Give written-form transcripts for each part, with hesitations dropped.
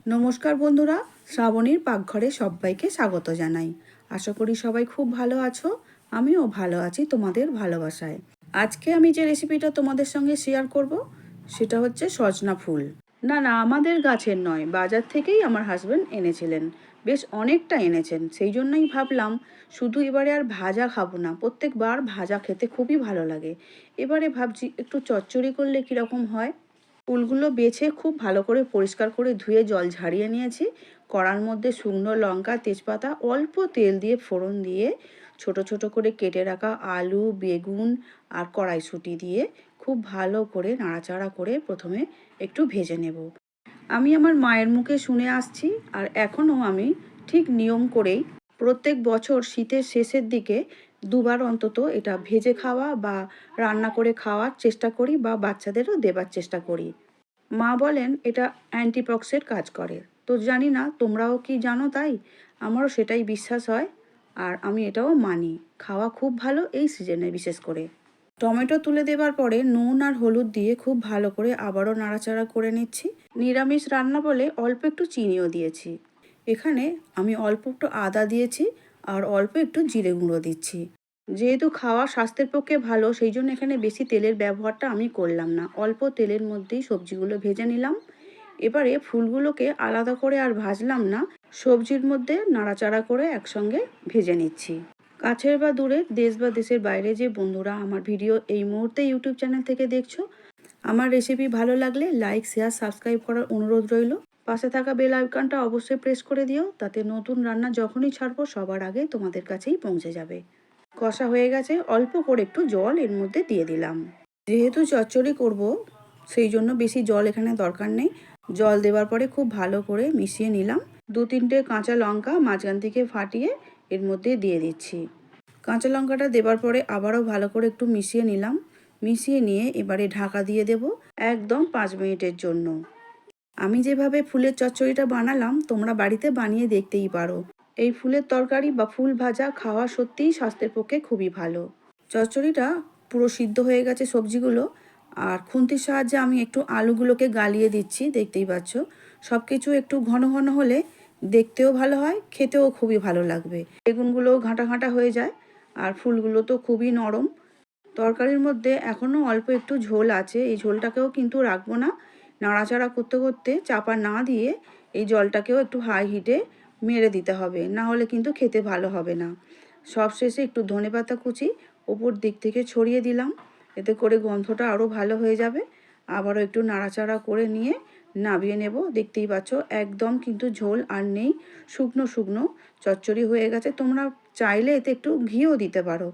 নমস্কার বন্ধুরা, শ্রাবণীর পাকঘরে সবাইকে স্বাগত জানাই। আশা করি সবাই খুব ভালো আছো। আমিও ভালো আছি তোমাদের ভালোবাসায়। আজকে আমি যে রেসিপিটা তোমাদের সঙ্গে শেয়ার করব সেটা হচ্ছে সজনা ফুল। না আমাদের গাছের নয়, বাজার থেকেই আমার হাজব্যান্ড এনেছিলেন। বেশ অনেকটা এনেছেন, সেই জন্যই ভাবলাম শুধু এবারে আর ভাজা খাবো না, প্রত্যেকবার ভাজা খেতে খুবই ভালো লাগে। এবারে ভাবছি একটু চচ্চড়ি করলে কীরকম হয়। ফুলগুলো বেছে খুব ভালো করে পরিষ্কার করে ধুয়ে জল ঝারিয়ে নিয়েছি। কড়ার মধ্যে শুকনো লঙ্কা, তেজপাতা, অল্প তেল দিয়ে ফোড়ন দিয়ে ছোট ছোট করে কেটে রাখা আলু, বেগুন আর কড়াইশুঁটি দিয়ে খুব ভালো করে নাড়াচাড়া করে প্রথমে একটু ভেজে নেব। আমি আমার মায়ের মুখে শুনে আসছি, আর এখনও আমি ঠিক নিয়ম করেই প্রত্যেক বছর শীতের শেষের দিকে দুবার অন্তত এটা ভেজে খাওয়া বা রান্না করে খাওয়ার চেষ্টা করি, বা বাচ্চাদেরও দেবার চেষ্টা করি। মা বলেন এটা অ্যান্টিপক্সের কাজ করে। তো জানি না তোমরাও কি জানো, তাই আমারও সেটাই বিশ্বাস হয়, আর আমি এটাও মানি। খাওয়া খুব ভালো এই সিজনে বিশেষ করে। টমেটো তুলে দেবার পরে নুন আর হলুদ দিয়ে খুব ভালো করে আবারও নাড়াচাড়া করে নিচ্ছি। নিরামিষ রান্না বলে অল্প একটু চিনিও দিয়েছি। এখানে আমি অল্প একটু আদা দিয়েছি আর অল্প একটু জিরে গুঁড়ো দিচ্ছি। যেহেতু খাওয়া স্বাস্থ্যের পক্ষে ভালো, সেই জন্য এখানে বেশি তেলের ব্যবহারটা আমি করলাম না। অল্প তেলের মধ্যেই সবজিগুলো ভেজে নিলাম। এবারে ফুলগুলোকে আলাদা করে আর ভাজলাম না, সবজির মধ্যে নাড়াচাড়া করে একসঙ্গে ভেজে নিচ্ছি। কাছের বা দূরে, দেশ বা দেশের বাইরে যে বন্ধুরা আমার ভিডিও এই মুহূর্তে ইউটিউব চ্যানেল থেকে দেখছো, আমার রেসিপি ভালো লাগলে লাইক, শেয়ার, সাবস্ক্রাইব করার অনুরোধ রইল। পাশে থাকা বেল আইকনটা অবশ্যই প্রেস করে দিও, তাতে নতুন রান্না যখনই ছাড়বো সবার আগে তোমাদের কাছেই পৌঁছে যাবে। কষা হয়ে গেছে, অল্প করে একটু জল এর মধ্যে দিয়ে দিলাম। যেহেতু চচ্চড়ি করব, সেই জন্য বেশি জল এখানে দরকার নেই। জল দেওয়ার পরে খুব ভালো করে মিশিয়ে নিলাম। 2-3টে কাঁচা লঙ্কা মাঝখান থেকে ফাটিয়ে এর মধ্যে দিয়ে দিচ্ছি। কাঁচা লঙ্কাটা দেবার পরে আবারও ভালো করে একটু মিশিয়ে নিলাম। মিশিয়ে নিয়ে এবারে ঢাকা দিয়ে দেব একদম 5 মিনিটের জন্য। আমি যেভাবে ফুলের চচ্চড়িটা বানালাম তোমরা বাড়িতে বানিয়ে দেখতেই পারো। এই ফুলের তরকারি বা ফুল ভাজা খাওয়া সত্যিই স্বাস্থ্যের পক্ষে খুবই ভালো। চচ্চড়িটা পুরো সিদ্ধ হয়ে গেছে সবজিগুলো, আর খুন্তির সাহায্যে আমি একটু আলুগুলোকে গালিয়ে দিচ্ছি, দেখতেই পাচ্ছ। সব কিছু একটু ঘন ঘন হলে দেখতেও ভালো হয়, খেতেও খুবই ভালো লাগবে। বেগুনগুলোও ঘাঁটা ঘাঁটা হয়ে যায়, আর ফুলগুলো তো খুবই নরম। তরকারির মধ্যে এখনও অল্প একটু ঝোল আছে, এই ঝোলটাকেও কিন্তু রাখবো না। নাড়াচাড়া করতে করতে চাপা না দিয়ে এই জলটাকেও একটু হাই হিটে মেরে দিতে হবে, না হলে কিন্তু খেতে ভালো হবে না। সবশেষে একটু ধনেপাতা কুচি ওপর দিক থেকে ছড়িয়ে দিলাম, এতে করে গন্ধটা আরও ভালো হয়ে যাবে। আবারও একটু নাড়াচাড়া করে নিয়ে নামিয়ে নেব। দেখতেই পাচ্ছ একদম কিন্তু ঝোল আর নেই, শুকনো শুকনো চচ্চড়ি হয়ে গেছে। তোমরা চাইলে এতে একটু ঘিও দিতে পারো,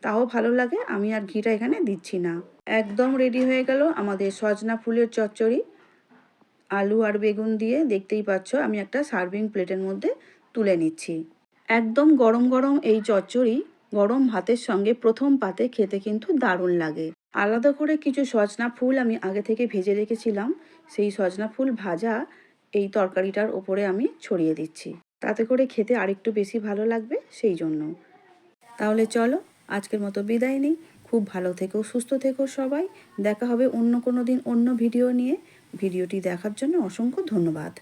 তাও ভালো লাগে। আমি আর ঘিটা এখানে দিচ্ছি না। একদম রেডি হয়ে গেল আমাদের সজনা ফুলের চচ্চড়ি আলু আর বেগুন দিয়ে। দেখতেই পাচ্ছ আমি একটা সার্ভিং প্লেটের মধ্যে তুলে নিচ্ছি। একদম গরম গরম এই চচ্চড়ি গরম ভাতের সঙ্গে প্রথম পাতে খেতে কিন্তু দারুণ লাগে। আলাদা করে কিছু সজনা ফুল আমি আগে থেকে ভেজে রেখেছিলাম, সেই সজনা ফুল ভাজা এই তরকারিটার ওপরে আমি ছড়িয়ে দিচ্ছি। তাতে করে খেতে আরেকটু বেশি ভালো লাগবে সেই জন্য। তাহলে চলো আজকের মতো বিদায় নিই। খুব ভালো থেকো, সুস্থ থেকো সবাই। দেখা হবে অন্য কোনো দিন অন্য ভিডিও নিয়ে। ভিডিওটি দেখার জন্য অসংখ্য ধন্যবাদ।